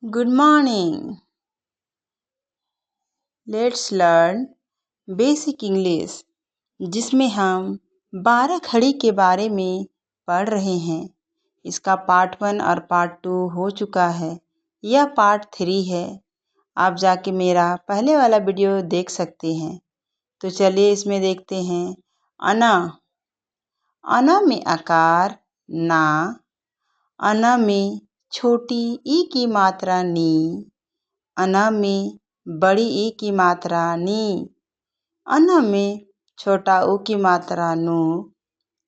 Good morning. Let's learn basic English जिसमें हम 12 खड़ी के बारे में पढ़ रहे हैं। इसका पार्ट 1 और पार्ट 2 हो चुका है। यह पार्ट 3 है। आप जाके मेरा पहले वाला वीडियो देख सकते हैं। तो चलिए इसमें देखते हैं। अना, अना में आकार ना, अना में छोटी ई की मात्रा नी, अना में बड़ी ई की मात्रा नी, अना में छोटा ऊ की मात्रा नु,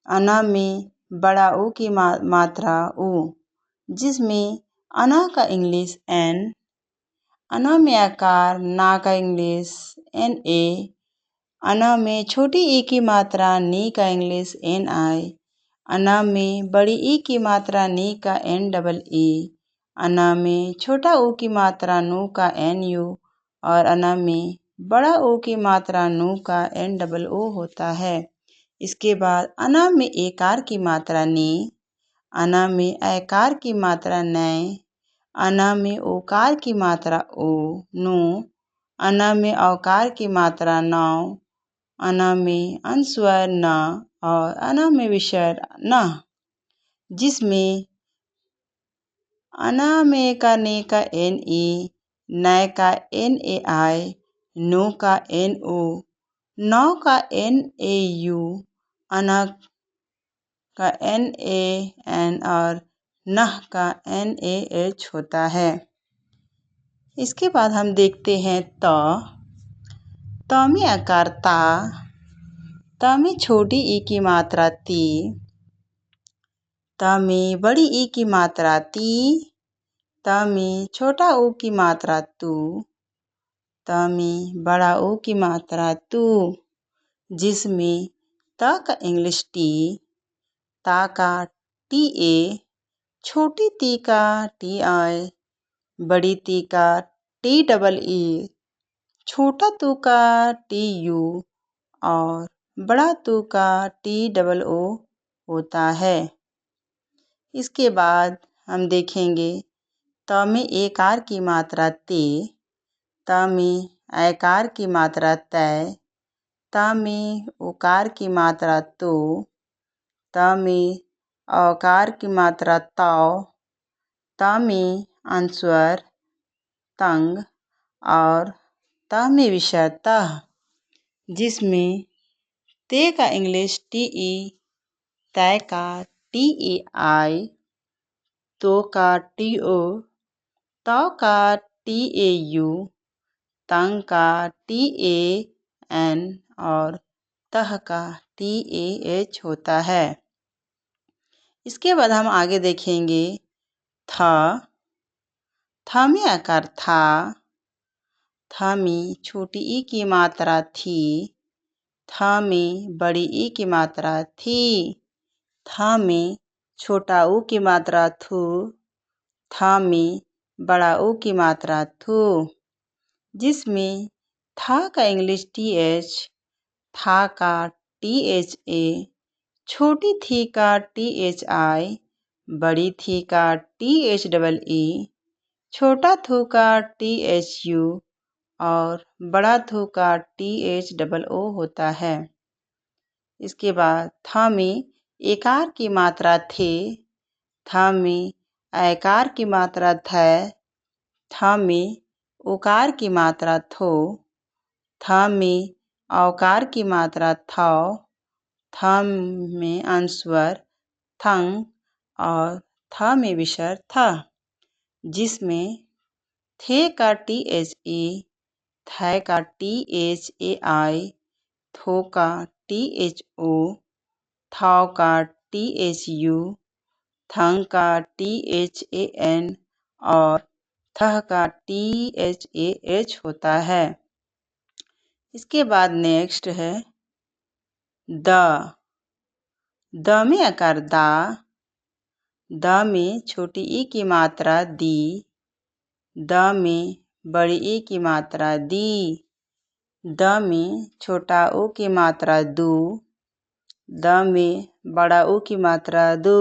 अना में बड़ा ऊ की मात्रा ऊ, जिसमें अना का इंग्लिश एन, अना में आकार ना का इंग्लिश एन ए, अना में छोटी ई की मात्रा नी का इंग्लिश एन आई, अना में बड़ी ई की मात्रा नी का एन डबल ई, अना में छोटा ऊ की मात्रा नु का एन यू और अना में बड़ा ओ की मात्रा नु का एन डबल ओ होता है। इसके बाद अना में एकार की मात्रा ने, अना में ऐकार की मात्रा नय, अना में ओकार की मात्रा ओ नो, अना में औकार की मात्रा नौ, अना में अनुस्वर न और अना में विसर्ग न, जिसमें अना में का ने का एन ए, नय का एन ए आई, नो का एन ओ, नौ का एन ए यू, अना का एन ए एन और नह का एन ए एच होता है। इसके बाद हम देखते हैं त में आकार ता, त में छोटी ई की मात्रा ती, त में बड़ी ई की मात्रा ती, त में छोटा ऊ की मात्रा तू, त में बड़ा ऊ की मात्रा तू, जिसमें त का इंग्लिश टी, ता का टी ए, छोटी ती का टी आई, बड़ी ती का टी डबल ई, छोटा तू का टी यू और बड़ा तू का टी डबल ओ होता है। इसके बाद हम देखेंगे त में एकार की मात्रा ते, त में ऐकार की मात्रा तय, त में ओकार की मात्रा तो, त में औकार की मात्रा तौ, त में अनुस्वर तंग और त में विसर्ग तह, जिसमें ते का इंग्लिश टी ई, तय का टी ए आई, तो का टी ओ, तौ का टी ए यू, तंग का टी ए एन और तह का टी ए एच होता है। इसके बाद हम आगे देखेंगे थ में आकार था, थ में छोटी ई की मात्रा थी, थ में बड़ी ई की मात्रा थी, थ में छोटा ऊ की मात्रा थू, थ में बड़ा ऊ की मात्रा थू, जिसमें था का इंग्लिश टी एच, था का टी एच ए, छोटी थी का टी एच आई, बड़ी थी का टी एच डबल ई, छोटा थू का टी एच यू और बड़ा थू का टी एच डबल ओ होता है। इसके बाद थ में एकार की मात्रा थे, थ में ऐकार की मात्रा थ, थ में ओकार की मात्रा थो, थ में औकार की मात्रा थौ, थ में अनुस्वर थंग और थ में विसर्ग थ, जिसमें थे का टी एच ए, थ का टी एच ए आई, थो का टी एच ओ, थौ का टी एच यू, थंग का टी एच ए एन और थह का टी एच ए एच होता है। इसके बाद नेक्स्ट है द में आकार दा, द में छोटी ई की मात्रा दी, द में बड़ी ई की मात्रा दी, द में छोटा ओ की मात्रा दू, द में बड़ा ओ की मात्रा दू,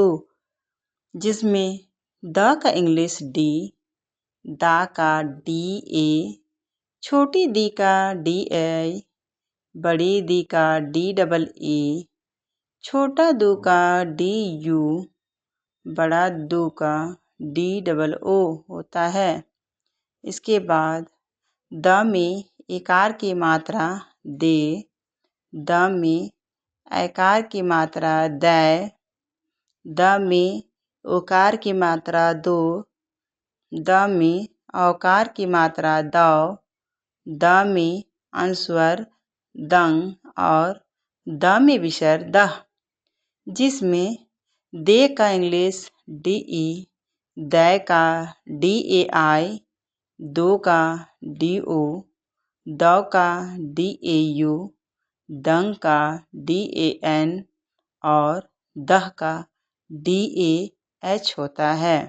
जिसमें द का इंग्लिश डी, दा का DA, छोटी दी का DI, बड़ी दी का DEE, छोटा दू का DU, बड़ा दू का DOO होता है। इसके बाद द में एकार की मात्रा दे, द में ऐकार की मात्रा दै, द में ओकार की मात्रा दो, द में औकार की मात्रा दौ, द में अनुस्वर दंग और द में विसर्ग दह, जिसमें दे का इंग्लिश DE, दै का DAI, दो का DO, दौ का DAU, दंग का DAN और दह का DAH होता है।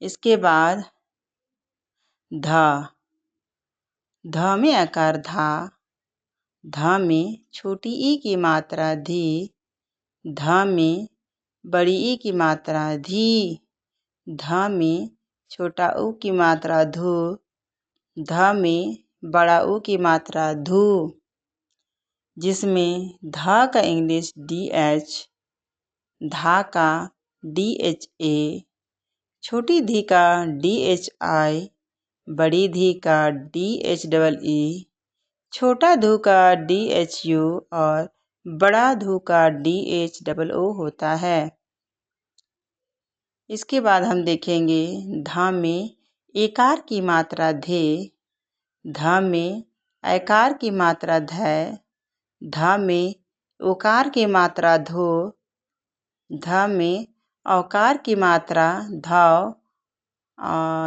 इसके बाद ध में आकार धा, ध में छोटी ई की मात्रा धी, ध में बड़ी ई की मात्रा धी, ध में छोटा ऊ की मात्रा धू, ध में बड़ा ऊ की मात्रा धू, जिसमें ध का इंग्लिश DH, धा का DHA, छोटी धी का DHI, बड़ी धी का DHEE, छोटा धू का DHU और बड़ा धू का DHOO होता है। इसके बाद हम देखेंगे ध में एकार की मात्रा धे, ध में ऐकार की मात्रा धै, ध में ओकार की मात्रा धो, ध में औकार की मात्रा धौ,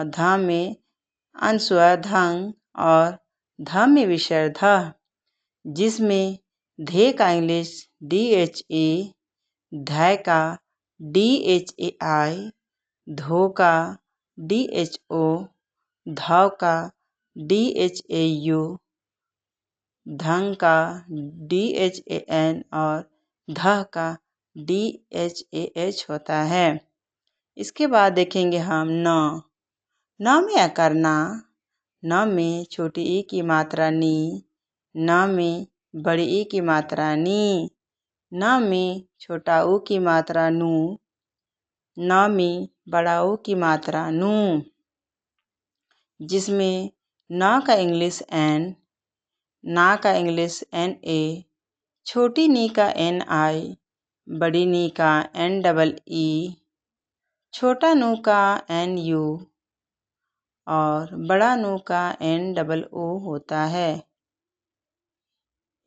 ध में अनुस्वर धंग और ध में विसर्ग ध, जिसमें धे का इंग्लिश DHA, धै का DHAI, धो का DHO, धौ का DHAU, धंग का DHAN और धह का DHAH होता है। इसके बाद देखेंगे हम न में आकार ना, न में छोटी ई की मात्रा नी, न में बड़ी ई की मात्रा नी, न में छोटा ऊ की मात्रा नू, न में बड़ा ऊ की मात्रा नू, जिसमें न का इंग्लिश N, ना का इंग्लिश NA, छोटी नी का NI, बड़ी नी का NEE, छोटा नू का NU और बड़ा नू का NOO होता है।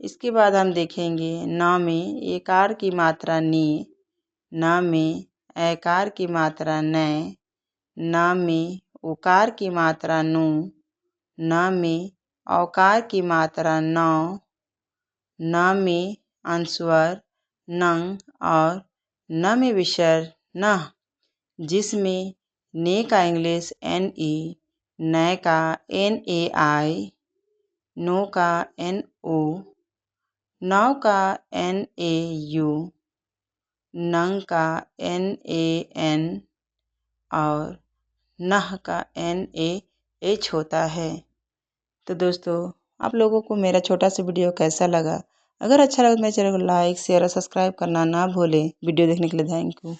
इसके बाद हम देखेंगे न में एकार की मात्रा नी, न में ऐकार की मात्रा नै, न में ओकार की मात्रा नू, न में औकार की मात्रा नौ, न में अनुस्वर नंग और न में विसर्ग नह, जिसमें ने का इंग्लिश NE, नै का NAI, नो का NO, नौ का NAU, नंग का NAN और नह का NAH होता है। तो दोस्तों, आप लोगों को मेरा छोटा सा वीडियो कैसा लगा? अगर अच्छा लगा तो मेरे चैनल को लाइक शेयर और सब्सक्राइब करना ना भूलें। वीडियो देखने के लिए थैंक यू।